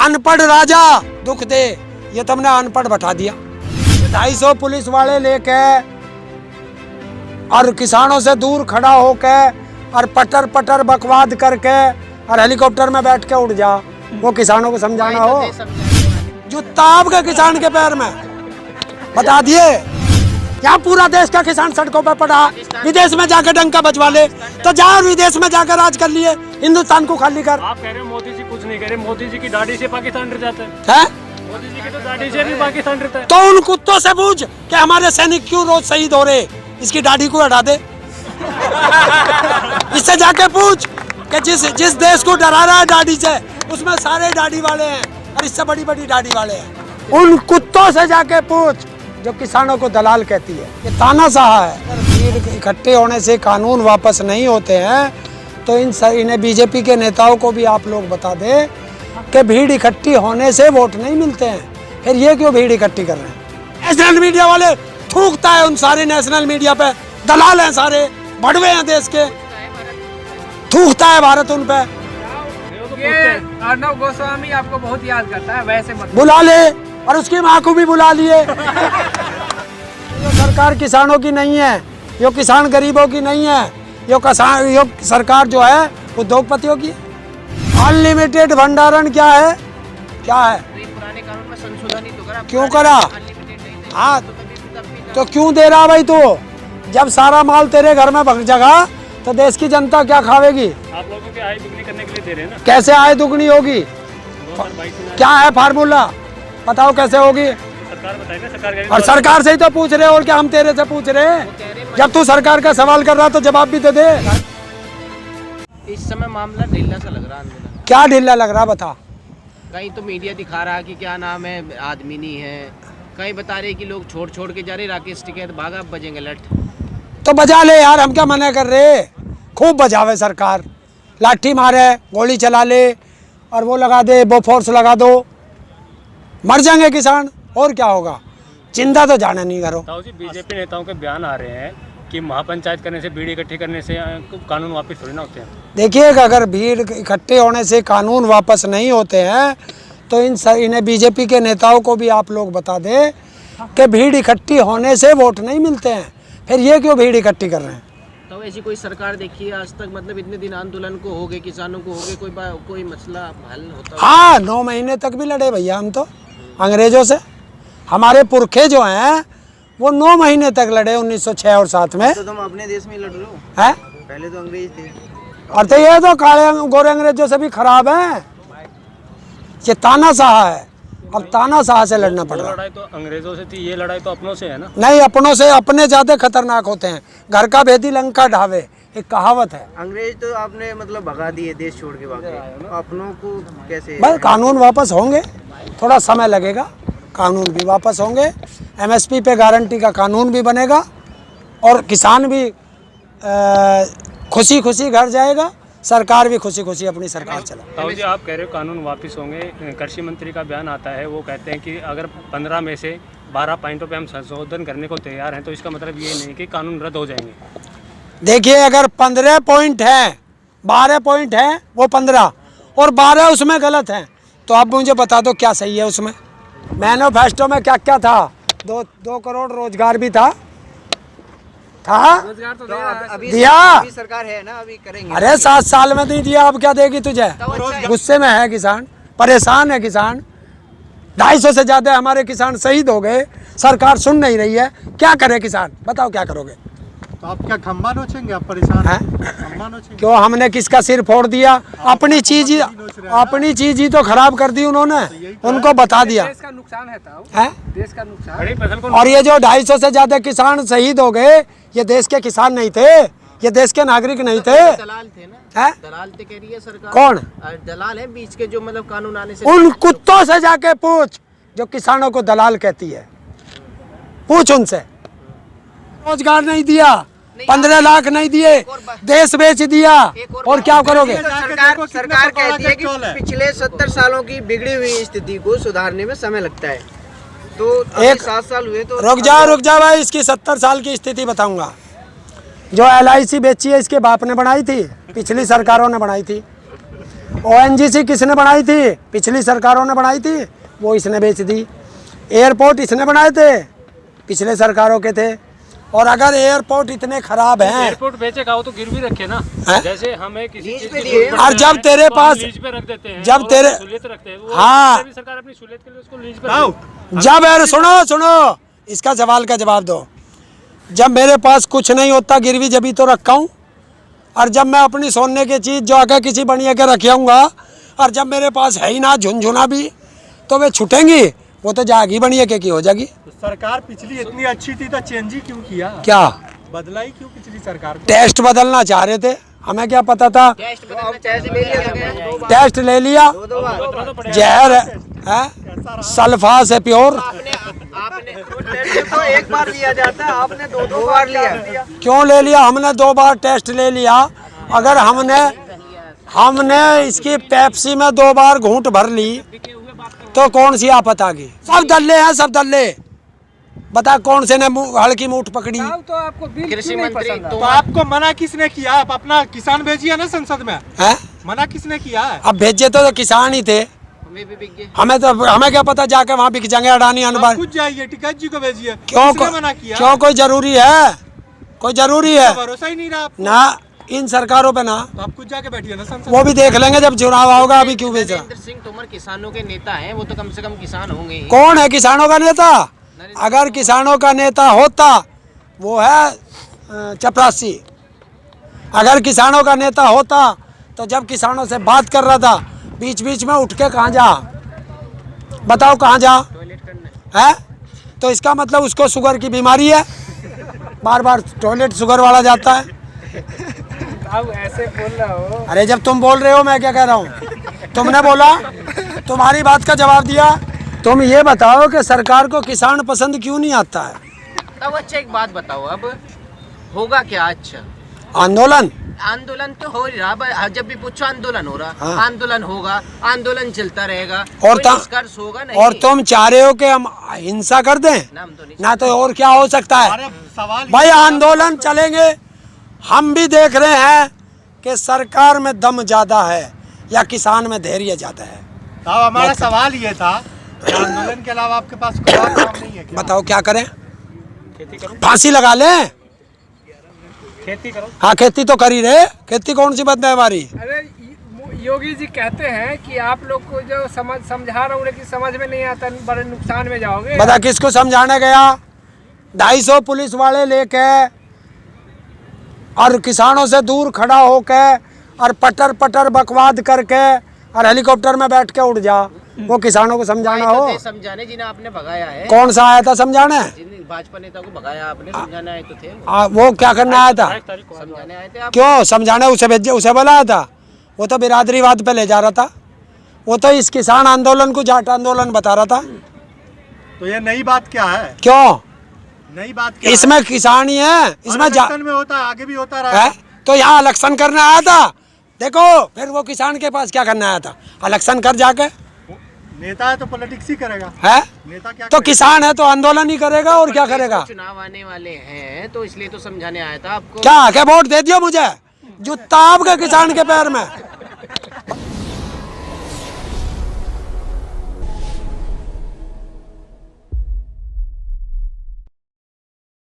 अनपढ़ राजा दुख दे, ये तुमने अनपढ़ बैठा दिया। 250 पुलिस वाले लेके और किसानों से दूर खड़ा होके और पटर पटर बकवाद करके और हेलीकॉप्टर में बैठ के उड़ जा, वो किसानों को समझाना हो? जो ताप के किसान के पैर में बता दिए। यहाँ पूरा देश का किसान सड़कों पर पड़ा, विदेश में जाकर डंका बजवा ले तो जा, विदेश में जाकर राज कर लिए, हिंदुस्तान को खाली कर। आप कह रहे हो मोदी जी कुछ नहीं कह रहे, मोदी जी की दाढ़ी से पाकिस्तान रह जाता है। मोदी जी की तो दाढ़ी से भी पाकिस्तान रहता है। तो उन कुत्तों से पूछ कि हमारे सैनिक क्यों रोज शहीद हो रहे, इसकी दाढ़ी को हटा दे। इससे जाके पूछ कि जिस देश को डरा रहा है दाढ़ी से, उसमें सारे दाढ़ी वाले हैं और इससे बड़ी बड़ी दाढ़ी वाले हैं। उन कुत्तों से जाके पूछ जो किसानों को दलाल कहती है। ये तानाशाह है। भीड़ इकट्ठे होने से कानून वापस नहीं होते हैं, तो इन्हें बीजेपी के नेताओं को भी आप लोग बता दें कि भीड़ इकट्ठी होने से वोट नहीं मिलते हैं, फिर ये क्यों भीड़ इकट्ठी कर रहे हैं? नेशनल मीडिया वाले थूकता है उन सारे नेशनल मीडिया पे, दलाल हैं सारे, भड़वे हैं देश के, थूकता है भारत उन पे। ये अर्नब गोस्वामी आपको बहुत याद करता है, वैसे मत बुला ले और उसकी माँ को भी बुला लिए। ये सरकार किसानों की नहीं है, ये किसान गरीबों की नहीं है, ये सरकार जो है उद्योगपतियों की। अनलिमिटेड भंडारण क्या है? क्या है? पुराने कानून में संशोधन ही तो करा। क्यों करा? हाँ तो क्यों दे रहा भाई तू? जब सारा माल तेरे घर में भग जाएगा तो देश की जनता क्या खावेगी? आप लोगों की आय दुगनी करने के लिए दे रहे हैं ना। कैसे आय दुगनी होगी? क्या है फार्मूला? बताओ कैसे होगी? सरकार बताए ना, सरकार। और सरकार से ही तो पूछ रहे, और क्या हम तेरे से पूछ रहे हैं? जब तू सरकार का सवाल कर रहा तो जवाब भी तो दे। इस समय मामला ढीला सा लग रहा है। क्या ढीला लग रहा बता? कहीं तो मीडिया दिखा रहा कि क्या नाम है आदमी नहीं है, कहीं बता रहे कि लोग छोड़ के जा रहे, राकेश टिकैत भागा, बजेंगे लट। तो बजा ले यार, हम क्या मना कर रहे? खूब बजावे सरकार, लाठी मारे, गोली चला ले और वो लगा दे, बोफोर्स लगा दो, मर जाएंगे किसान, और क्या होगा? चिंता तो जाना नहीं करो। जी बीजेपी नेताओं के बयान आ रहे हैं कि महापंचायत करने से, भीड़ इकट्ठी करने से कानून वापस थोड़ी ना होते हैं। देखिए अगर भीड़ इकट्ठे होने से कानून वापस नहीं होते हैं, तो इन्हें बीजेपी के नेताओं को भी आप लोग बता दें कि भीड़ इकट्ठी होने से वोट नहीं मिलते हैं, फिर ये क्यों भीड़ इकट्ठी कर रहे हैं? तो ऐसी कोई सरकार देखी है आज तक? मतलब इतने दिन आंदोलन को हो गए, किसानों को हो गए, कोई मसला हल होता? हाँ 9 महीने तक भी लड़े भैया हम तो अंग्रेजों से। हमारे पुरखे जो हैं वो 9 महीने तक लड़े 1906 और 7 में। तो तुम अपने देश में लड़ रहे हो? हैं? पहले तो अंग्रेज थे। और तो ये तो काले गोरे अंग्रेजों से भी खराब है। ये तानाशाह है, अब तानाशाह से लड़ना पड़ रहा है। लड़ाई तो अंग्रेजों से थी, ये लड़ाई तो अपनों से है ना। नहीं, अपनों से अपने ज्यादा खतरनाक होते हैं। घर का भेदी लंका ढावे, एक कहावत है। अंग्रेज तो आपने मतलब भगा दिए, देश छोड़ के भागे, अपनों को कैसे? बस कानून वापस होंगे, थोड़ा समय लगेगा, कानून भी वापस होंगे, MSP पे गारंटी का कानून भी बनेगा और किसान भी खुशी खुशी घर जाएगा, सरकार भी खुशी खुशी अपनी सरकार चला। जी आप कह रहे हो कानून वापस होंगे, कृषि मंत्री का बयान आता है, वो कहते हैं कि अगर 15 में से 12 पॉइंटों पे हम संशोधन करने को तैयार हैं, तो इसका मतलब ये नहीं कि कानून रद्द हो जाएंगे। देखिए अगर 15 पॉइंट हैं, 12 पॉइंट हैं, वो 15 और 12 उसमें गलत हैं, तो आप मुझे बता दो क्या सही है उसमें। मैनिफेस्टो में क्या क्या था? 2 करोड़ रोजगार भी था रोजगार तो अभी दिया। अभी सरकार है ना, अभी करेंगे। अरे 7 साल में नहीं दिया, अब क्या देगी तुझे? गुस्से में है किसान, परेशान है किसान। 250 से ज्यादा हमारे किसान शहीद हो गए, सरकार सुन नहीं रही है, क्या करे किसान? बताओ क्या करोगे? तो आप क्या खम्बा नोचेंगे? आप परेशान हैं? खम्बा नोचेंगे? क्यों, हमने किसका सिर फोड़ दिया? अपनी चीज ही तो खराब कर दी उन्होंने, उनको बता दिया। देश का नुकसान है देश का नुकसान। बड़ी फसल को और ये जो 250 से ज्यादा किसान शहीद हो गए, ये देश के किसान नहीं थे, ये देश के नागरिक नहीं थे। दलाल थे ना? है? दलाल थे कह रही है सरकार। कौन दलाल है बीच के, जो मतलब कानून आने से? उन कुत्तों से जाके पूछ जो किसानों को दलाल कहती है, पूछ उनसे। रोजगार नहीं दिया, 15 लाख नहीं दिए, देश बेच दिया, और क्या करोगे? सरकार कहती है कि पिछले 70 सालों की बिगड़ी हुई स्थिति को सुधारने में समय लगता है, तो एक 7 साल हुए तो रुक जा भाई, इसकी 70 साल की स्थिति बताऊंगा। जो LIC बेची है इसके बाप ने बनाई थी, पिछली सरकारों ने बनाई थी। ONGC किसने बनाई थी? पिछली सरकारों ने बनाई थी, वो इसने बेच दी। एयरपोर्ट इसने बनाए थे, पिछले सरकारों के थे। और अगर एयरपोर्ट इतने खराब हैं, एयरपोर्ट बेचेगा वो तो गिरवी रखे ना, हैं? जैसे हमें किसी लीज चीज पे की दिए। जरूरत और है, जब तेरे तो हम पास- लीज पे रख देते हैं, जब और तेरे- सहूलियत रखते हैं, वो हाँ। भी सरकार अपनी सहूलियत के लिए उसको लीज पे आओ। रख देती है। जब यार सुनो, इसका सवाल का जवाब दो। जब मेरे पास कुछ नहीं होता गिरवी जब ही तो रखा हूँ, और जब मैं अपनी सोने की चीज़ जो आगे किसी बनिया के रखूँगा, और जब मेरे पास है ही ना झुनझुना भी, तो वे छुटेंगी, वो तो जागी बनिया के की हो जाएगी। तो सरकार पिछली इतनी अच्छी थी तो चेंज ही क्यों किया? क्या बदला ही क्यों पिछली सरकार को? टेस्ट बदलना चाह रहे थे, हमें क्या पता था? टेस्ट बदलना चाहते ले लिया गया। टेस्ट ले लिया, जहर है, सल्फास है प्योर। आपने तो एक बार लिया जाता है, आपने दो बार लिया। क्यों ले लिया? हमने 2 बार टेस्ट ले लिया। अगर हमने इसकी पेप्सी में 2 बार घूंट भर ली तो कौन सी आफत आ गई? सब दल्ले हैं, सब दल्ले। बता कौन से ने हल्की मूठ पकड़ी? तो आपको बिल कृषि क्यों नहीं मंत्री पसंद तो आपको मना किसने किया? आप अपना किसान भेजिए ना संसद में। है? मना किसने किया है? अब भेजे तो किसान ही थे, हमें भी बिक गए। हमें क्या पता जाके वहाँ बिक जाएंगे अडानी आप अनबान। खुद जाइए, टिकैत जी को भेजिए। क्यों किसने मना किया? क्यों कोई जरूरी है? कोई जरूरी है? भरोसा ही नहीं रहा आपको। ना इन सरकारों पे ना, तो आप खुद जाके बैठिए ना संसद वो भी देख लेंगे जब चुनाव होगा। अभी क्यों बेच रहा? नरेंद्र सिंह तोमर किसानों के नेता हैं, वो तो कम से कम किसान होंगे ही। कौन है किसानों का नेता? अगर किसानों का नेता होता वो है चपरासी। अगर किसानों का नेता होता तो जब किसानों से बात कर रहा था बीच बीच में उठ के कहाँ जा, बताओ कहाँ जा है? तो इसका मतलब उसको शुगर की बीमारी है, बार बार टॉयलेट शुगर वाला जाता है। आप ऐसे बोल रहे हो। अरे जब तुम बोल रहे हो मैं क्या कह रहा हूँ? तुमने बोला, तुम्हारी बात का जवाब दिया। तुम ये बताओ कि सरकार को किसान पसंद क्यों नहीं आता है? तब अच्छा एक बात बताओ, अब होगा क्या? अच्छा आंदोलन आंदोलन तो हो ही रहा, जब भी पूछो आंदोलन हो रहा। हाँ। आंदोलन होगा, आंदोलन चलता रहेगा, और कोई निष्कर्ष होगा नहीं। और तुम चाह रहे हो कि हम हिंसा कर दें? नाम तो नहीं। ना तो और क्या हो सकता है? अरे सवाल भाई आंदोलन चलेंगे। हम भी देख रहे हैं कि सरकार में दम ज्यादा है या किसान में धैर्य ज्यादा है। तो हमारा सवाल ये था कि आंदोलन के अलावा आपके पास कोई और काम नहीं है क्या? बताओ क्या करें? खेती करो, फांसी लगा लें? खेती करो। हाँ खेती तो कर ही रहे। खेती कौन सी बात है हमारी? अरे योगी जी कहते हैं कि आप लोग को जो समझा रहा हूँ लेकिन समझ में नहीं आता, बड़े नुकसान में जाओगे। बता किसको समझाने गया? 250 पुलिस वाले लेके और किसानों से दूर खड़ा होके और पटर पटर बकवाद करके और हेलीकॉप्टर में बैठ के उड़ जा, वो किसानों को समझाना आए तो हो? थे समझाने जिन्हें आपने भगाया है। कौन सा आया था समझाने? जिन भाजपा नेता को भगाया आपने, समझाने आए तो थे वो क्या करने आया था? 22 तारीख को समझाने आए थे आप। क्यों समझाने? उसे भेजे, उसे बुलाया था? वो तो बिरादरीवाद पे ले जा रहा था। वो तो इस किसान आंदोलन को जाट आंदोलन बता रहा था। तो ये नई बात क्या है? क्यों? नई बात क्या इसमें किसान ही है, इसमें जा इलेक्शन में होता है, आगे भी होता रहा है। तो यहाँ इलेक्शन करने आया था। देखो फिर वो किसान के पास क्या करने आया था? इलेक्शन कर जाके। नेता है तो पॉलिटिक्स ही करेगा। है नेता क्या तो करेगा? किसान है तो आंदोलन ही करेगा और क्या करेगा? चुनाव आने वाले हैं तो इसलिए तो समझाने आया था आपको। क्या वोट दे दियो मुझे? जूता आपके किसान के पैर में।